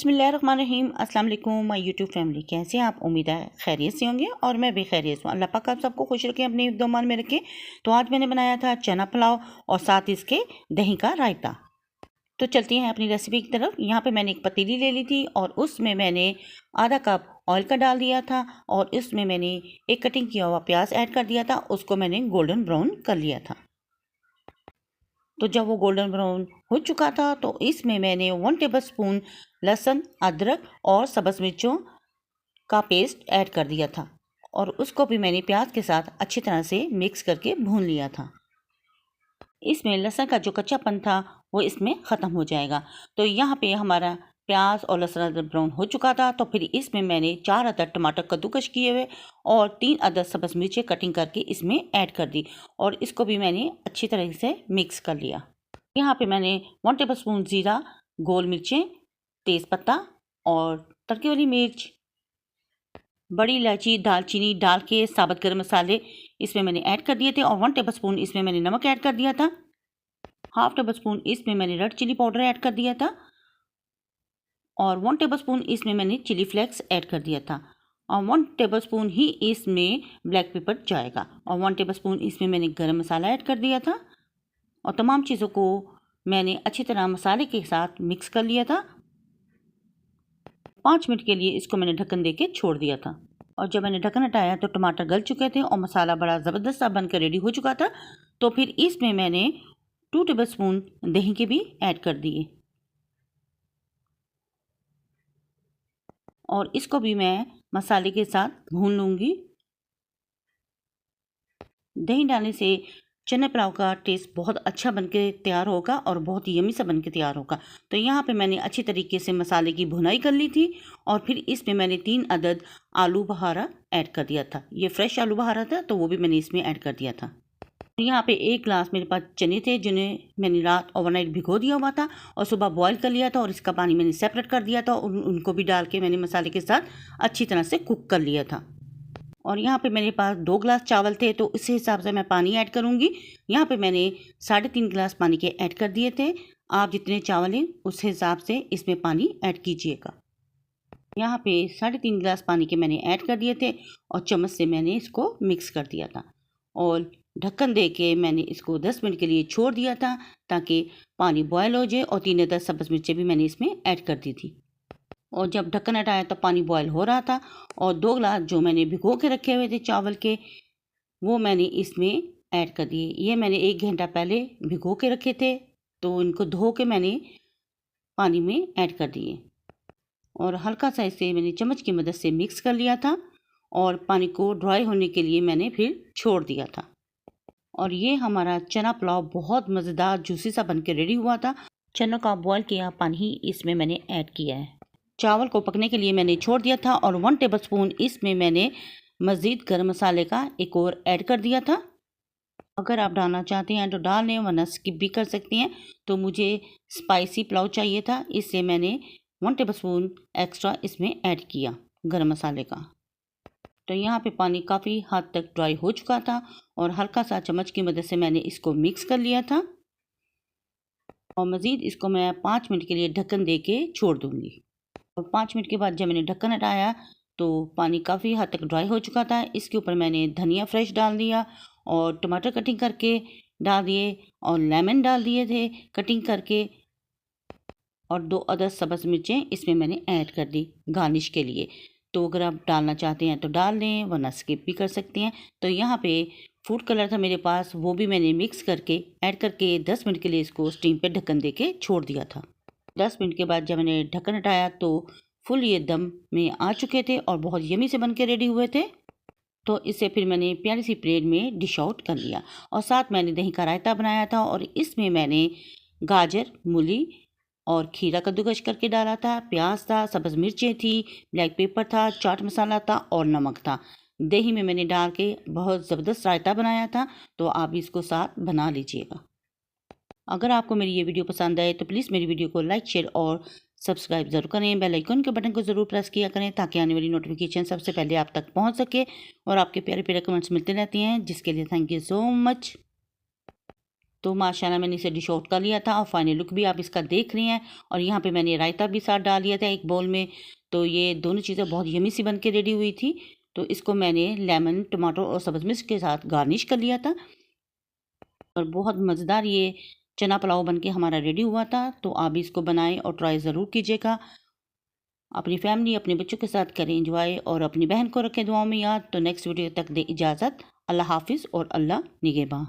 बिस्मिल्लाहिर्रहमानिर्रहीम। अस्सलाम वालेकुम माय यूट्यूब फैमिली, कैसे हैं आप? उम्मीद है खैरियत से होंगे और मैं भी खैरियत हूँ। अल्लाह पाक आप सबको खुश रखें, अपने दुआमान में रखें। तो आज मैंने बनाया था चना पुलाव और साथ इसके दही का रायता। तो चलती हैं अपनी रेसिपी की तरफ। यहाँ पे मैंने एक पतीली ले ली थी और उसमें मैंने आधा कप ऑयल का डाल दिया था और इसमें मैंने एक कटिंग किया हुआ प्याज ऐड कर दिया था। उसको मैंने गोल्डन ब्राउन कर लिया था। तो जब वो गोल्डन ब्राउन हो चुका था तो इसमें मैंने 1 टेबलस्पून लहसुन, अदरक और सब्ज़ मिर्चों का पेस्ट ऐड कर दिया था और उसको भी मैंने प्याज के साथ अच्छी तरह से मिक्स करके भून लिया था। इसमें लहसुन का जो कच्चापन था वो इसमें ख़त्म हो जाएगा। तो यहाँ पे हमारा प्याज और लहसुन अदरक ब्राउन हो चुका था। तो फिर इसमें मैंने 4 अदद टमाटर कद्दूकश किए हुए और 3 अदद सब्ज़ मिर्चें कटिंग करके इसमें ऐड कर दी और इसको भी मैंने अच्छी तरह से मिक्स कर लिया। यहाँ पे मैंने 1 टेबलस्पून ज़ीरा, गोल मिर्चें, तेज़पत्ता और तड़के वाली मिर्च, बड़ी इलायची, दालचीनी डाल के साबुत गरम मसाले इसमें मैंने ऐड कर दिए थे और 1 टेबलस्पून इसमें मैंने नमक ऐड कर दिया था। हाफ टेबलस्पून इसमें मैंने रेड चिली पाउडर ऐड कर दिया था और 1 टेबलस्पून इसमें मैंने चिली फ्लेक्स ऐड कर दिया था और 1 टेबलस्पून ही इसमें ब्लैक पेपर जाएगा और 1 टेबलस्पून इसमें मैंने गरम मसाला ऐड कर दिया था और तमाम चीज़ों को मैंने अच्छी तरह मसाले के साथ मिक्स कर लिया था। 5 मिनट के लिए इसको मैंने ढक्कन दे के छोड़ दिया था और जब मैंने ढक्कन हटाया तो टमाटर गल चुके थे और मसाला बड़ा ज़बरदस्त सा बनकर रेडी हो चुका था। तो फिर इसमें मैंने 2 टेबलस्पून दही के भी ऐड कर दिए और इसको भी मैं मसाले के साथ भून लूँगी। दही डालने से चने पुलाव का टेस्ट बहुत अच्छा बनके तैयार होगा और बहुत यमी सा बनके तैयार होगा। तो यहाँ पे मैंने अच्छी तरीके से मसाले की भुनाई कर ली थी और फिर इसमें मैंने 3 अदद आलू बहारा ऐड कर दिया था। ये फ्रेश आलू बहारा था तो वो भी मैंने इसमें ऐड कर दिया था। यहाँ पे 1 गिलास मेरे पास चने थे जिन्हें मैंने रात ओवरनाइट भिगो दिया हुआ था और सुबह बॉईल कर लिया था और इसका पानी मैंने सेपरेट कर दिया था और उनको भी डाल के मैंने मसाले के साथ अच्छी तरह से कुक कर लिया था। और यहाँ पे मेरे पास 2 गिलास चावल थे तो इस हिसाब से मैं पानी ऐड करूँगी। यहाँ पे मैंने 3.5 गिलास पानी के ऐड कर दिए थे। आप जितने चावल हैं उस हिसाब से इसमें पानी ऐड कीजिएगा। यहाँ पे 3.5 गिलास पानी के मैंने ऐड कर दिए थे और चम्मच से मैंने इसको मिक्स कर दिया था और ढक्कन दे के मैंने इसको 10 मिनट के लिए छोड़ दिया था ताकि पानी बॉयल हो जाए और 3 अदद सब्ज़ मिर्चें भी मैंने इसमें ऐड कर दी थी। और जब ढक्कन हटाया तब पानी बॉयल हो रहा था और 2 गिलास जो मैंने भिगो के रखे हुए थे चावल के वो मैंने इसमें ऐड कर दिए। ये मैंने 1 घंटा पहले भिगो के रखे थे तो इनको धो के मैंने पानी में ऐड कर दिए और हल्का सा इसे मैंने चम्मच की मदद से मिक्स कर लिया था और पानी को ड्राई होने के लिए मैंने फिर छोड़ दिया था। और ये हमारा चना पुलाव बहुत मज़ेदार जूसी सा बन के रेडी हुआ था। चनों का बॉयल किया पानी ही इसमें मैंने ऐड किया है। चावल को पकने के लिए मैंने छोड़ दिया था और 1 टेबलस्पून इसमें मैंने मज़ीद गरम मसाले का एक और ऐड कर दिया था। अगर आप डालना चाहते हैं तो डाल लें वरना स्किप भी कर सकती हैं। तो मुझे स्पाइसी पुलाव चाहिए था इससे मैंने 1 टेबलस्पून एक्स्ट्रा इसमें ऐड किया गरम मसाले का। तो यहाँ पे पानी काफ़ी हद तक ड्राई हो चुका था और हल्का सा चम्मच की मदद से मैंने इसको मिक्स कर लिया था और मज़ीद इसको मैं 5 मिनट के लिए ढक्कन दे के छोड़ दूँगी। और 5 मिनट के बाद जब मैंने ढक्कन हटाया तो पानी काफ़ी हद तक ड्राई हो चुका था। इसके ऊपर मैंने धनिया फ्रेश डाल दिया और टमाटर कटिंग करके डाल दिए और लेमन डाल दिए थे कटिंग करके और 2 अदद सब्ज़ मिर्चें इसमें मैंने ऐड कर दी गार्निश के लिए। तो अगर आप डालना चाहते हैं तो डाल लें वरना स्किप भी कर सकते हैं। तो यहाँ पे फूड कलर था मेरे पास वो भी मैंने मिक्स करके ऐड करके 10 मिनट के लिए इसको स्टीम पे ढक्कन दे के छोड़ दिया था। 10 मिनट के बाद जब मैंने ढक्कन हटाया तो फुल ये दम में आ चुके थे और बहुत यमी से बन के रेडी हुए थे। तो इसे फिर मैंने प्यारी सी प्लेट में डिश आउट कर लिया और साथ मैंने दही का रायता बनाया था और इसमें मैंने गाजर, मूली और खीरा कद्दूकस करके डाला था, प्याज था, सब्ज़ मिर्चें थी, ब्लैक पेपर था, चाट मसाला था और नमक था। दही में मैंने डाल के बहुत ज़बरदस्त रायता बनाया था तो आप इसको साथ बना लीजिएगा। अगर आपको मेरी ये वीडियो पसंद आए तो प्लीज़ मेरी वीडियो को लाइक, शेयर और सब्सक्राइब ज़रूर करें। बेल आइकन के बटन को ज़रूर प्रेस किया करें ताकि आने वाली नोटिफिकेशन सबसे पहले आप तक पहुंच सके और आपके प्यारे प्यारे कमेंट्स मिलते रहते हैं जिसके लिए थैंक यू सो मच। तो माशाल्लाह मैंने इसे डिश आउट कर लिया था और फाइनल लुक भी आप इसका देख रहे हैं। और यहाँ पे मैंने रायता भी साथ डाल दिया था एक बाउल में। तो ये दोनों चीज़ें बहुत यमी सी बन के रेडी हुई थी। तो इसको मैंने लेमन, टमाटो और सब्ज़ मिर्च के साथ गार्निश कर लिया था और बहुत मज़ेदार ये चना पुलाव बन के हमारा रेडी हुआ था। तो आप भी इसको बनाएं और ट्राई ज़रूर कीजिएगा। अपनी फैमिली, अपने बच्चों के साथ करें एंजॉय और अपनी बहन को रखें दुआओं में याद। तो नेक्स्ट वीडियो तक दे इजाज़त। अल्लाह हाफिज़ और अल्लाह निगहबान।